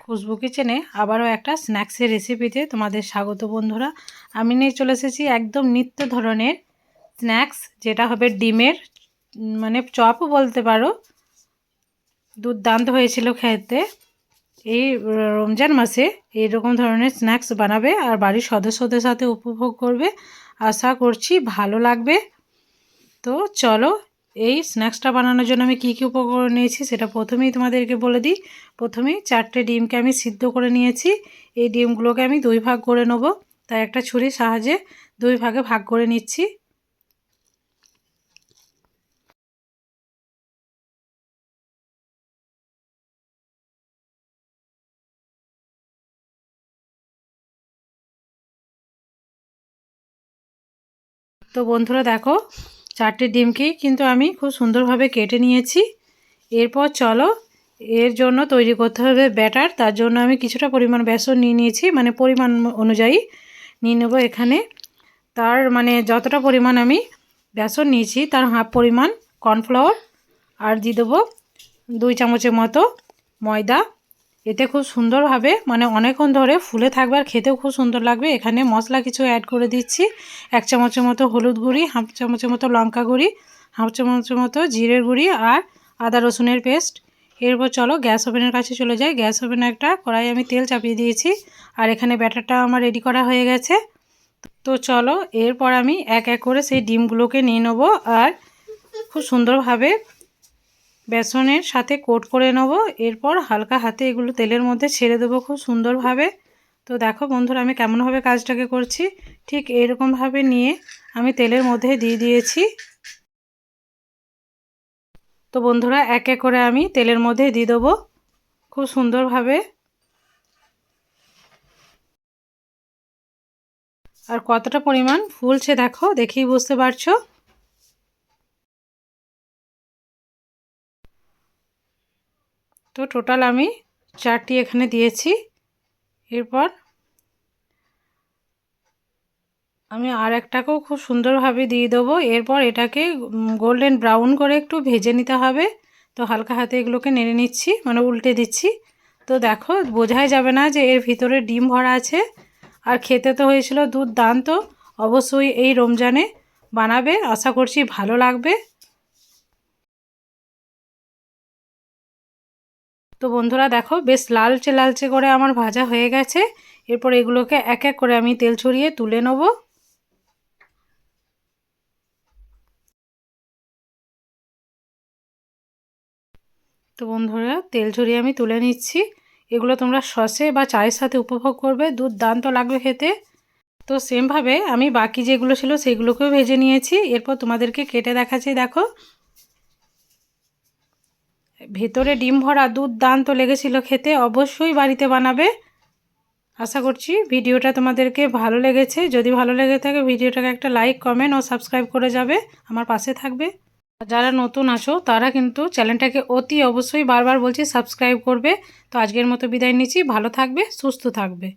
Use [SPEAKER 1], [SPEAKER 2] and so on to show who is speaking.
[SPEAKER 1] খুশবু কিচেনে আবারও একটা স্ন্যাক্সের রেসিপিতে তোমাদের স্বাগত বন্ধুরা। আমি নিয়ে চলে এসেছি একদম নিত্য ধরনের স্ন্যাক্স, যেটা হবে ডিমের মানে চপও বলতে পারো। দুর্দান্ত হয়েছিল খেতে। এই রমজান মাসে এইরকম ধরনের স্ন্যাক্স বানাবে আর বাড়ির সদস্যদের সাথে উপভোগ করবে। আশা করছি ভালো লাগবে। তো চলো, এই স্ন্যাক্সটা বানানোর জন্য আমি কী কী উপকরণ নিয়েছি সেটা প্রথমেই তোমাদেরকে বলে দিই। প্রথমেই 4টে ডিমকে আমি সিদ্ধ করে নিয়েছি। এই ডিমগুলোকে আমি 2 ভাগ করে নেব, তাই একটা ছুরির সাহায্যে 2 ভাগে ভাগ করে নিচ্ছি। তো বন্ধুরা দেখো, 4টে ডিমকেই কিন্তু আমি খুব সুন্দরভাবে কেটে নিয়েছি। এরপর চলো, এর জন্য তৈরি করতে হবে ব্যাটার। তার জন্য আমি কিছুটা পরিমাণ বেসন নিয়ে নিয়েছি, মানে পরিমাণ অনুযায়ী নিয়ে নেব এখানে। তার মানে যতটা পরিমাণ আমি বেসন নিয়েছি তার হাফ পরিমাণ কর্নফ্লাওয়ার, আর দিয়ে দেবো 2 চামচের মতো ময়দা। এতে খুব সুন্দরভাবে মানে অনেকক্ষণ ধরে ফুলে থাকবে আর খেতেও খুব সুন্দর লাগবে। এখানে মশলা কিছু অ্যাড করে দিচ্ছি। 1 চামচের মতো হলুদ গুঁড়ি, হাফ চামচের মতো লঙ্কা গুঁড়ি, হাফ চামচের মতো জিরের গুঁড়ি আর আদা রসুনের পেস্ট। এরপর চলো গ্যাস ওভেনের কাছে চলে যাই। গ্যাস ওভেনে একটা কড়াই আমি তেল চাপিয়ে দিয়েছি আর এখানে ব্যাটারটা আমার রেডি করা হয়ে গেছে। তো চলো, এরপর আমি এক এক করে সেই ডিমগুলোকে নিয়ে নেব আর খুব সুন্দরভাবে বেসনের সাথে কোট করে নেব। এরপর হালকা হাতে এগুলো তেলের মধ্যে ছেড়ে দেবো খুব সুন্দরভাবে। তো দেখো বন্ধুরা, আমি কেমনভাবে কাজটাকে করছি, ঠিক এরকমভাবে নিয়ে আমি তেলের মধ্যে দিয়ে দিয়েছি। তো বন্ধুরা, এক এক করে আমি তেলের মধ্যে দিয়ে দেবো খুব সুন্দরভাবে। আর কতটা পরিমাণ ফুলছে দেখো, দেখেই বুঝতে পারছো। তো টোটাল আমি 4টি এখানে দিয়েছি। এরপর আমি আর একটাকেও খুব সুন্দরভাবে দিয়ে দেবো। এরপর এটাকে গোল্ডেন ব্রাউন করে একটু ভেজে নিতে হবে। তো হালকা হাতে এগুলোকে নেড়ে নিচ্ছি, মানে উল্টে দিচ্ছি। তো দেখো, বোঝাই যাবে না যে এর ভিতরে ডিম ভরা আছে। আর খেতে তো হয়েছিল দুর্দান্ত। অবশ্যই এই রমজানে বানাবে, আশা করছি ভালো লাগবে। তো বন্ধুরা দেখো, বেশ লালচে লালচে করে আমার ভাজা হয়ে গেছে। এরপর এগুলোকে এক এক করে আমি তেল ছড়িয়ে তুলে নেব। তো বন্ধুরা, তেল ঝরিয়ে আমি তুলে নিচ্ছি। এগুলো তোমরা সসে বা চায়ের সাথে উপভোগ করবে, দুর্দান্ত লাগবে খেতে। তো সেমভাবে আমি বাকি যেগুলো ছিল সেগুলোকেও ভেজে নিয়েছি। এরপর তোমাদেরকে কেটে দেখাচ্ছি। দেখো, ভেতরে ডিম ভরা, দুর্দান্ত লেগেছিল খেতে। অবশ্যই বাড়িতে বানাবে। আশা করছি ভিডিওটা তোমাদেরকে ভালো লেগেছে। যদি ভালো লেগে থাকে ভিডিওটাকে একটা লাইক, কমেন্ট ও সাবস্ক্রাইব করে যাবে, আমার পাশে থাকবে। যারা নতুন আছো তারা কিন্তু চ্যানেলটাকে অতি অবশ্যই বারবার বলছি সাবস্ক্রাইব করবে। তো আজকের মতো বিদায় নিচ্ছি। ভালো থাকবে, সুস্থ থাকবে।